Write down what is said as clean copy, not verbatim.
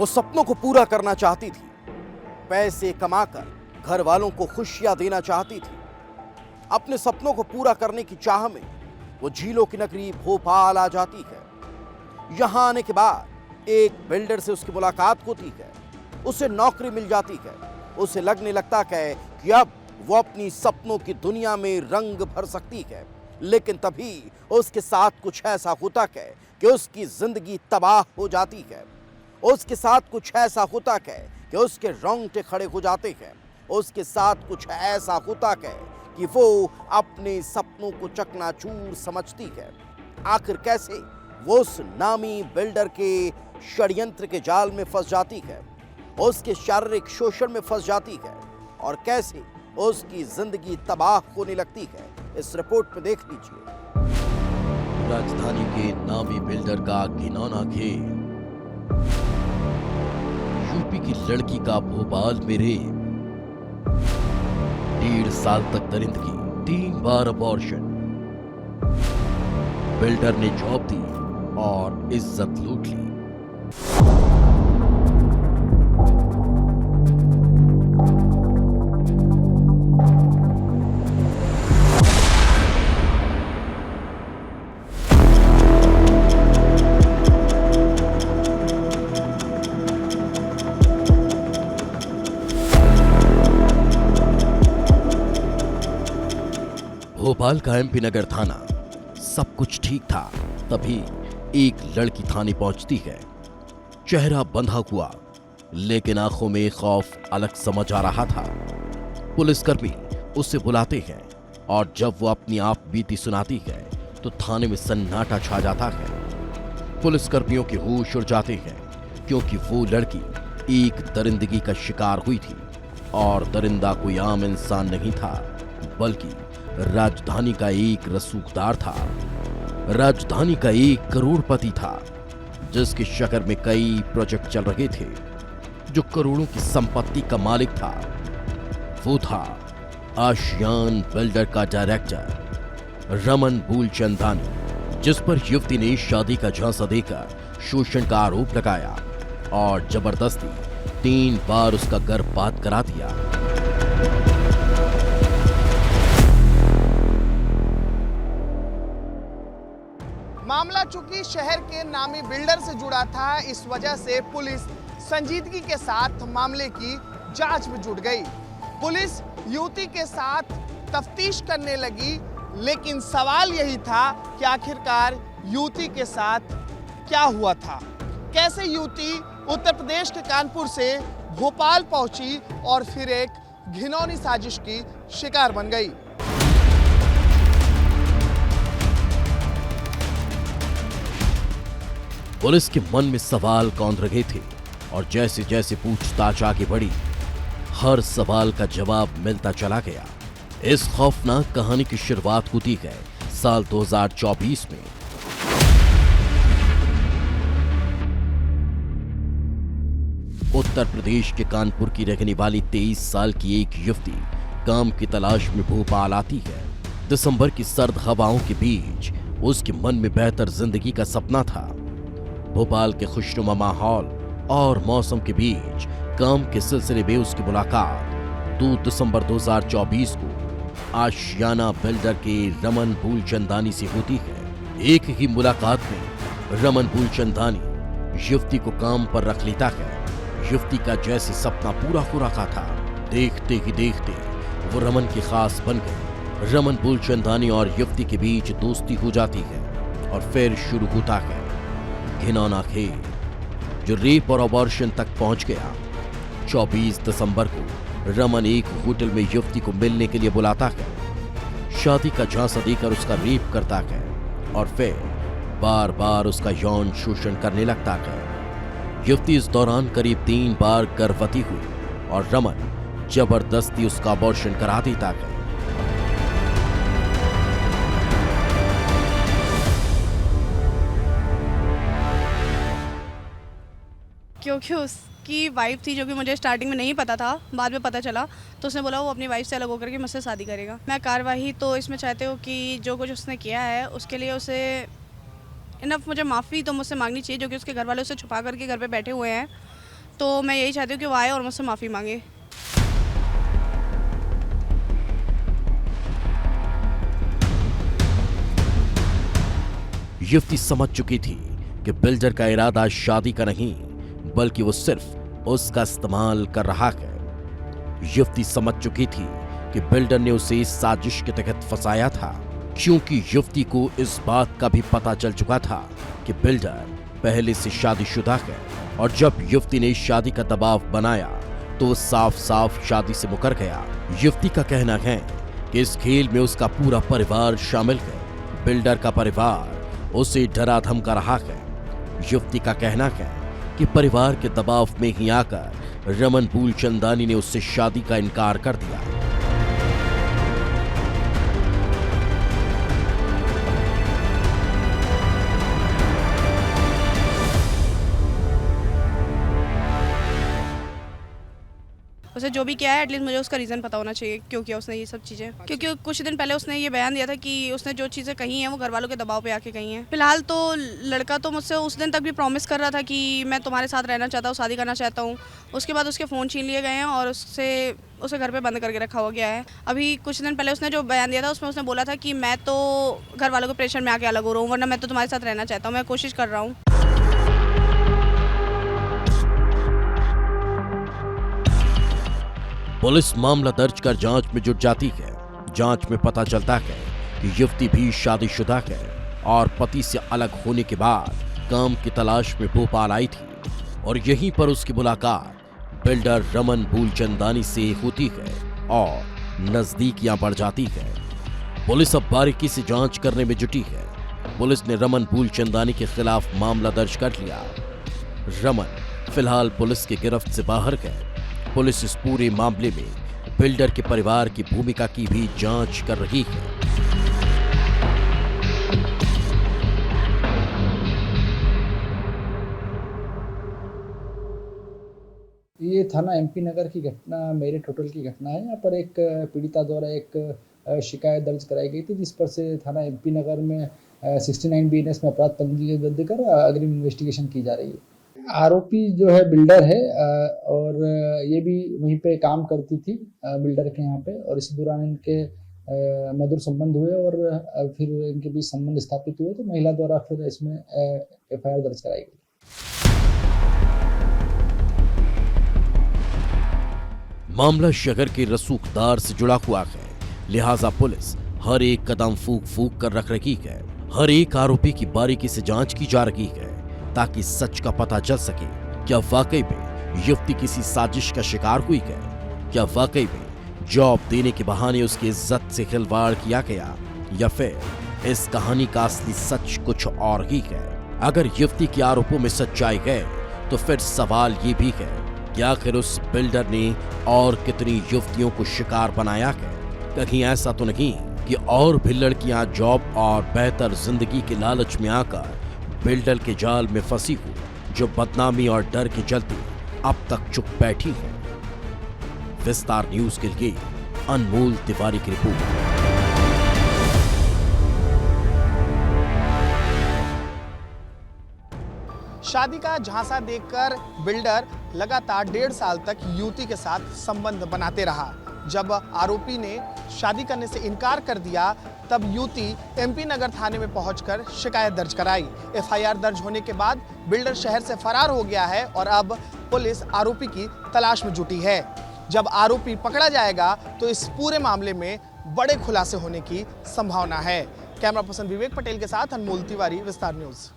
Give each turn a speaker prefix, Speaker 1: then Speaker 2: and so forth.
Speaker 1: वो सपनों को पूरा करना चाहती थी, पैसे कमाकर घर वालों को खुशियां देना चाहती थी। अपने सपनों को पूरा करने की चाह में वो झीलों की नगरी भोपाल आ जाती है। यहां आने के बाद एक बिल्डर से उसकी मुलाकात होती है, उसे नौकरी मिल जाती है। उसे लगने लगता है कि अब वो अपनी सपनों की दुनिया में रंग भर सकती है। लेकिन तभी उसके साथ कुछ ऐसा होता है कि उसकी जिंदगी तबाह हो जाती है। उसके साथ कुछ ऐसा होता है कि उसके रोंगटे खड़े हो जाते हैं। उसके साथ कुछ ऐसा होता है कि वो अपने सपनों को चकनाचूर समझती है। आखिर कैसे वो उस नामी बिल्डर के षड्यंत्र के जाल में फंस जाती है, उसके शारीरिक शोषण में फंस जाती है और कैसे उसकी जिंदगी तबाह होने लगती है, इस रिपोर्ट में देख लीजिए।
Speaker 2: राजधानी के नामी बिल्डर का घिनौना खेल, यूपी की लड़की का भोपाल में रेप, 1.5 साल तक दरिंदगी, 3 बार अबॉर्शन, बिल्डर ने जॉब दी और इज्जत लूट ली। भोपाल का एमपी नगर थाना। सब कुछ ठीक था, तभी एक लड़की थाने पहुंचती है। चेहरा बंधा हुआ, लेकिन आंखों में खौफ अलग समझ आ रहा था। पुलिसकर्मी उसे बुलाते हैं और जब वो अपनी आप बीती सुनाती है तो थाने में सन्नाटा छा जाता है। पुलिसकर्मियों के होश उड़ जाते हैं, क्योंकि वो लड़की एक दरिंदगी का शिकार हुई थी और दरिंदा कोई आम इंसान नहीं था, बल्कि राजधानी का एक रसूखदार था। राजधानी का एक करोड़पति था, जिसके शहर में कई प्रोजेक्ट चल रहे थे, जो करोड़ों की संपत्ति का मालिक था। वो था आशियान बिल्डर का डायरेक्टर रमन भूलचंदानी, जिस पर युवती ने शादी का झांसा देकर शोषण का आरोप लगाया और जबरदस्ती 3 बार उसका गर्भपात करा दिया।
Speaker 3: मामला चूंकि शहर के नामी बिल्डर से जुड़ा था, इस वजह से पुलिस संजीदगी के साथ मामले की जांच में जुट गई। पुलिस युवती के साथ तफ्तीश करने लगी, लेकिन सवाल यही था कि आखिरकार युवती के साथ क्या हुआ था। कैसे युवती उत्तर प्रदेश के कानपुर से भोपाल पहुंची और फिर एक घिनौनी साजिश की शिकार बन गई।
Speaker 2: पुलिस के मन में सवाल कौंध रहे थे और जैसे जैसे पूछताछ आगे बढ़ी, हर सवाल का जवाब मिलता चला गया। इस खौफनाक कहानी की शुरुआत होती है साल 2024 में। उत्तर प्रदेश के कानपुर की रहने वाली 23 साल की एक युवती काम की तलाश में भोपाल आती है। दिसंबर की सर्द हवाओं के बीच उसके मन में बेहतर जिंदगी का सपना था। भोपाल के खुशनुमा माहौल और मौसम के बीच काम के सिलसिले में उसकी मुलाकात 2 दिसंबर 2024 को आशियाना बिल्डर के रमन भूलचंदानी से होती है। एक ही मुलाकात में रमन भूलचंदानी युवती को काम पर रख लेता है। युवती का जैसे सपना पूरा हो रखा था, देखते ही देखते वो रमन की खास बन गई। रमन भूलचंदानी और युवती के बीच दोस्ती हो जाती है और फिर शुरू होता है घिनौना खेल, जो रेप और अबॉर्शन तक पहुंच गया। 24 दिसंबर को रमन एक होटल में युवती को मिलने के लिए बुलाता है। शादी का झांसा देकर उसका रेप करता है और फिर बार बार उसका यौन शोषण करने लगता है। युवती इस दौरान करीब 3 बार गर्भवती हुई और रमन जबरदस्ती उसका अबॉर्शन करा देता है।
Speaker 4: क्योंकि उसकी वाइफ थी, जो कि मुझे स्टार्टिंग में नहीं पता था, बाद में पता चला, तो उसने बोला वो अपनी वाइफ से अलग होकर के मुझसे शादी करेगा। मैं कार्रवाई तो इसमें चाहती हूँ कि जो कुछ उसने किया है उसके लिए उसे इनफ मुझे माफ़ी तो मुझसे मांगनी चाहिए, जो कि उसके घर वाले उसे छुपा करके घर पे बैठे हुए हैं। तो मैं यही चाहती हूँ कि वो आए और मुझसे माफ़ी मांगे।
Speaker 2: युवती समझ चुकी थी कि बिल्डर का इरादा शादी का नहीं बल्कि वो सिर्फ उसका इस्तेमाल कर रहा है। युवती समझ चुकी थी कि बिल्डर ने उसे साजिश के तहत फंसाया था, क्योंकि युवती को इस बात का भी पता चल चुका था कि बिल्डर पहले से शादीशुदा है और जब युवती ने शादी का दबाव बनाया तो वो साफ साफ शादी से मुकर गया। युवती का कहना है कि इस खेल में उसका पूरा परिवार शामिल है। बिल्डर का परिवार उसे डरा धमका रहा है। युवती का कहना है कि परिवार के दबाव में ही आकर रमन फूलचंदानी ने उससे शादी का इनकार कर दिया।
Speaker 4: उसे जो भी किया है एटलीस्ट मुझे उसका रीज़न पता होना चाहिए क्यों किया उसने ये सब चीज़ें, क्योंकि कुछ दिन पहले उसने ये बयान दिया था कि उसने जो चीज़ें कही हैं वो घर वालों के दबाव पे आके कही हैं। फिलहाल तो लड़का तो मुझसे उस दिन तक भी प्रॉमिस कर रहा था कि मैं तुम्हारे साथ रहना चाहता हूँ, शादी करना चाहता हूँ। उसके बाद उसके फ़ोन छीन लिए गए हैं और उसे घर पे बंद करके रखा हुआ गया है। अभी कुछ दिन पहले उसने जो बयान दिया था उसमें उसने बोला था कि मैं तो घर वालों के प्रेशर में आके अलग हो रहा हूँ, वरना मैं तो तुम्हारे साथ रहना चाहता हूँ, मैं कोशिश कर रहा हूँ।
Speaker 2: पुलिस मामला दर्ज कर जांच में जुट जाती है। जांच में पता चलता है कि युवती भी शादीशुदा है और पति से अलग होने के बाद काम की तलाश में भोपाल आई थी और यहीं पर उसकी मुलाकात बिल्डर रमन फूलचंदानी से होती है और नजदीकियां बढ़ जाती है। पुलिस अब बारीकी से जांच करने में जुटी है। पुलिस ने रमन फूलचंदानी के खिलाफ मामला दर्ज कर लिया। रमन फिलहाल पुलिस की गिरफ्त से बाहर है। पुलिस इस पूरे मामले में बिल्डर के परिवार की भूमिका की भी जांच कर रही है।
Speaker 5: ये थाना एमपी नगर की घटना मेरठ होटल की घटना है। यहाँ पर एक पीड़िता द्वारा एक शिकायत दर्ज कराई गई थी, जिस पर से थाना एमपी नगर में 69 BNS में अपराध पंजीबद्ध दर्ज कर अग्रिम इन्वेस्टिगेशन की जा रही है। आरोपी जो है बिल्डर है और ये भी वहीं पे काम करती थी बिल्डर के यहाँ पे, और इसी दौरान इनके मधुर संबंध हुए और फिर इनके बीच संबंध स्थापित हुए तो महिला द्वारा फिर इसमें FIR दर्ज कराई गई।
Speaker 2: मामला शहर के रसूखदार से जुड़ा हुआ है, लिहाजा पुलिस हर एक कदम फूंक फूंक कर रख रही है। हर एक आरोपी की बारीकी से जांच की जा रही है ताकि सच का पता चल सके। क्या वाकई में युवती किसी साजिश का शिकार हुई है? क्या वाकई में जॉब देने के बहाने उसकी इज्जत से खिलवाड़ किया गया, या फिर इस कहानी का असली सच कुछ और ही है? अगर युवती के आरोपों में सच्चाई है तो फिर सवाल ये भी है कि आखिर उस बिल्डर ने और कितनी युवतियों को शिकार बनाया है? कहीं ऐसा तो नहीं कि और भी लड़कियां जॉब और बेहतर जिंदगी के लालच में आकर बिल्डर के जाल में फंसी हुई, जो बदनामी और डर के चलते अब तक चुप बैठी है? विस्तार न्यूज के लिए अनमोल तिवारी की रिपोर्ट।
Speaker 3: शादी का झांसा देकर बिल्डर लगातार 1.5 साल तक युवती के साथ संबंध बनाते रहा। जब आरोपी ने शादी करने से इनकार कर दिया तब युवती एमपी नगर थाने में पहुंचकर शिकायत दर्ज कराई। FIR दर्ज होने के बाद बिल्डर शहर से फरार हो गया है और अब पुलिस आरोपी की तलाश में जुटी है। जब आरोपी पकड़ा जाएगा तो इस पूरे मामले में बड़े खुलासे होने की संभावना है। कैमरा पर्सन विवेक पटेल के साथ अनमोल तिवारी, विस्तार न्यूज।